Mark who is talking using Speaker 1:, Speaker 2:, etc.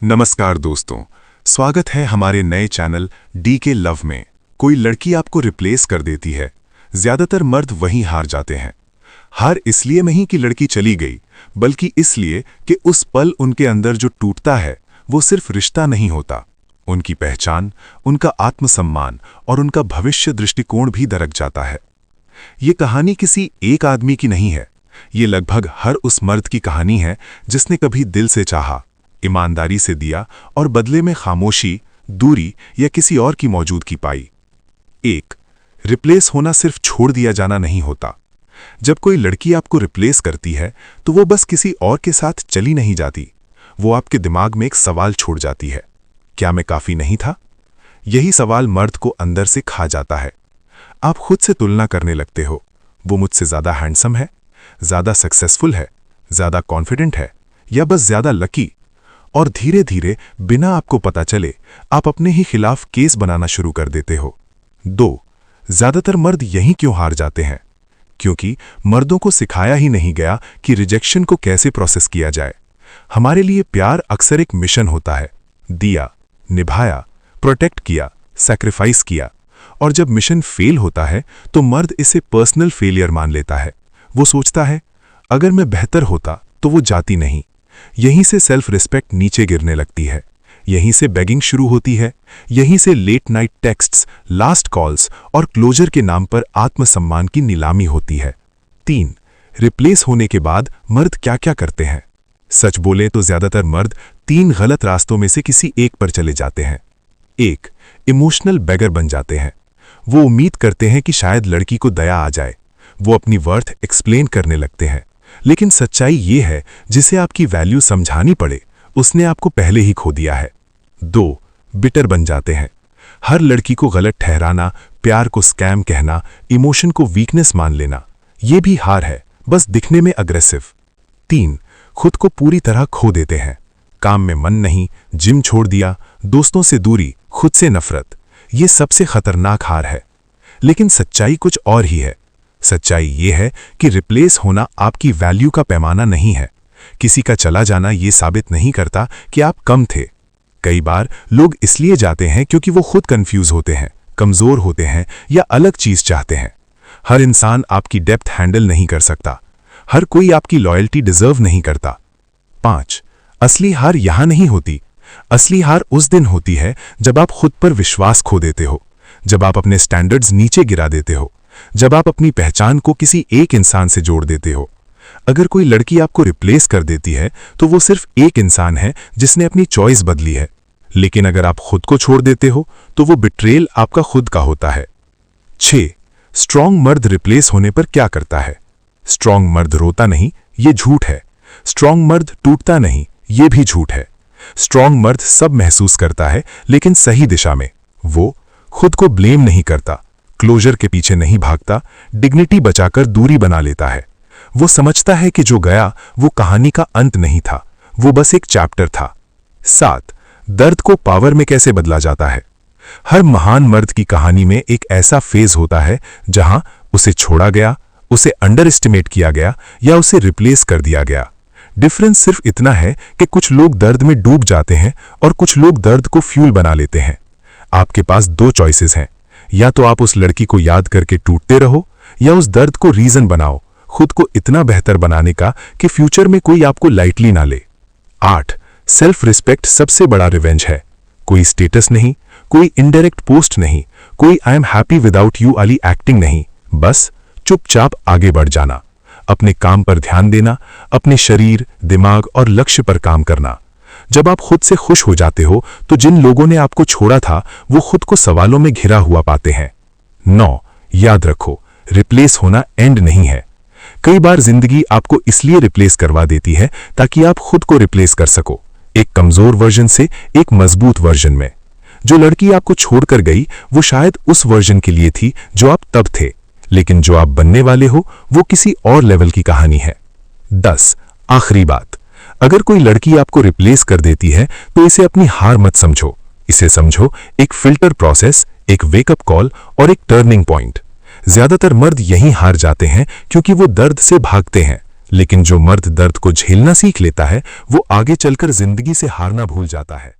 Speaker 1: नमस्कार दोस्तों, स्वागत है हमारे नए चैनल डी के लव में। कोई लड़की आपको रिप्लेस कर देती है, ज्यादातर मर्द वहीं हार जाते हैं। हार इसलिए नहीं कि लड़की चली गई, बल्कि इसलिए कि उस पल उनके अंदर जो टूटता है वो सिर्फ रिश्ता नहीं होता, उनकी पहचान, उनका आत्मसम्मान और उनका भविष्य दृष्टिकोण भी दरक जाता है। ये कहानी किसी एक आदमी की नहीं है, ये लगभग हर उस मर्द की कहानी है जिसने कभी दिल से चाहा, ईमानदारी से दिया और बदले में खामोशी, दूरी या किसी और की मौजूदगी पाई। एक, रिप्लेस होना सिर्फ छोड़ दिया जाना नहीं होता। जब कोई लड़की आपको रिप्लेस करती है तो वो बस किसी और के साथ चली नहीं जाती, वो आपके दिमाग में एक सवाल छोड़ जाती है, क्या मैं काफी नहीं था? यही सवाल मर्द को अंदर से खा जाता है। आप खुद से तुलना करने लगते हो, वो मुझसे ज्यादा हैंडसम है, ज्यादा सक्सेसफुल है, ज्यादा कॉन्फिडेंट है या बस ज्यादा लकी। और धीरे धीरे बिना आपको पता चले आप अपने ही खिलाफ केस बनाना शुरू कर देते हो। 2, ज्यादातर मर्द यहीं क्यों हार जाते हैं? क्योंकि मर्दों को सिखाया ही नहीं गया कि रिजेक्शन को कैसे प्रोसेस किया जाए। हमारे लिए प्यार अक्सर एक मिशन होता है, दिया, निभाया, प्रोटेक्ट किया, सैक्रिफाइस किया, और जब मिशन फेल होता है तो मर्द इसे पर्सनल फेलियर मान लेता है। वो सोचता है अगर मैं बेहतर होता तो वो जाती नहीं। यहीं से सेल्फ रिस्पेक्ट नीचे गिरने लगती है, यहीं से बेगिंग शुरू होती है, यहीं से late night texts, last calls और क्लोजर के नाम पर आत्मसम्मान की नीलामी होती है। 3, रिप्लेस होने के बाद मर्द क्या क्या करते हैं? सच बोले तो ज्यादातर मर्द 3 गलत रास्तों में से किसी एक पर चले जाते हैं। 1, इमोशनल बेगर बन जाते हैं। वो उम्मीद करते हैं कि शायद लड़की को दया आ जाए, वो अपनी वर्थ एक्सप्लेन करने लगते हैं, लेकिन सच्चाई ये है जिसे आपकी वैल्यू समझानी पड़े उसने आपको पहले ही खो दिया है। 2, बिटर बन जाते हैं। हर लड़की को गलत ठहराना, प्यार को स्कैम कहना, इमोशन को वीकनेस मान लेना, ये भी हार है, बस दिखने में अग्रेसिव। 3, खुद को पूरी तरह खो देते हैं। काम में मन नहीं, जिम छोड़ दिया, दोस्तों से दूरी, खुद से नफरत, ये सबसे खतरनाक हार है। लेकिन सच्चाई कुछ और ही है। सच्चाई ये है कि रिप्लेस होना आपकी वैल्यू का पैमाना नहीं है। किसी का चला जाना ये साबित नहीं करता कि आप कम थे। कई बार लोग इसलिए जाते हैं क्योंकि वो खुद कंफ्यूज होते हैं, कमजोर होते हैं या अलग चीज चाहते हैं। हर इंसान आपकी डेप्थ हैंडल नहीं कर सकता, हर कोई आपकी लॉयल्टी डिजर्व नहीं करता। 5, असली हार यहां नहीं होती। असली हार उस दिन होती है जब आप खुद पर विश्वास खो देते हो, जब आप अपने स्टैंडर्ड्स नीचे गिरा देते हो, जब आप अपनी पहचान को किसी एक इंसान से जोड़ देते हो। अगर कोई लड़की आपको रिप्लेस कर देती है तो वो सिर्फ एक इंसान है जिसने अपनी चॉइस बदली है, लेकिन अगर आप खुद को छोड़ देते हो तो वो बिट्रेल आपका खुद का होता है। 6, स्ट्रॉन्ग मर्द रिप्लेस होने पर क्या करता है? स्ट्रॉन्ग मर्द रोता नहीं, ये झूठ है। स्ट्रॉन्ग मर्द टूटता नहीं, ये भी झूठ है। स्ट्रॉन्ग मर्द सब महसूस करता है, लेकिन सही दिशा में। वो खुद को ब्लेम नहीं करता, क्लोजर के पीछे नहीं भागता, डिग्निटी बचाकर दूरी बना लेता है। वो समझता है कि जो गया वो कहानी का अंत नहीं था, वो बस एक चैप्टर था। 7, दर्द को पावर में कैसे बदला जाता है? हर महान मर्द की कहानी में एक ऐसा फेज होता है जहां उसे छोड़ा गया, उसे अंडर एस्टिमेट किया गया या उसे रिप्लेस कर दिया गया। डिफरेंस सिर्फ इतना है कि कुछ लोग दर्द में डूब जाते हैं और कुछ लोग दर्द को फ्यूल बना लेते हैं। आपके पास 2 चॉइसेस हैं, या तो आप उस लड़की को याद करके टूटते रहो या उस दर्द को रीजन बनाओ खुद को इतना बेहतर बनाने का कि फ्यूचर में कोई आपको लाइटली ना ले। 8, सेल्फ रिस्पेक्ट सबसे बड़ा रिवेंज है। कोई स्टेटस नहीं, कोई इनडायरेक्ट पोस्ट नहीं, कोई I am happy without you वाली एक्टिंग नहीं, बस चुपचाप आगे बढ़ जाना, अपने काम पर ध्यान देना, अपने शरीर, दिमाग और लक्ष्य पर काम करना। जब आप खुद से खुश हो जाते हो तो जिन लोगों ने आपको छोड़ा था वो खुद को सवालों में घिरा हुआ पाते हैं। 9, याद रखो, रिप्लेस होना एंड नहीं है। कई बार जिंदगी आपको इसलिए रिप्लेस करवा देती है ताकि आप खुद को रिप्लेस कर सको, एक कमजोर वर्जन से एक मजबूत वर्जन में। जो लड़की आपको छोड़कर गई वो शायद उस वर्जन के लिए थी जो आप तब थे, लेकिन जो आप बनने वाले हो वो किसी और लेवल की कहानी है। 10, आखिरी बात, अगर कोई लड़की आपको रिप्लेस कर देती है तो इसे अपनी हार मत समझो, इसे समझो एक फिल्टर प्रोसेस, एक वेकअप कॉल और एक टर्निंग पॉइंट। ज्यादातर मर्द यहीं हार जाते हैं क्योंकि वो दर्द से भागते हैं, लेकिन जो मर्द दर्द को झेलना सीख लेता है वो आगे चलकर जिंदगी से हारना भूल जाता है।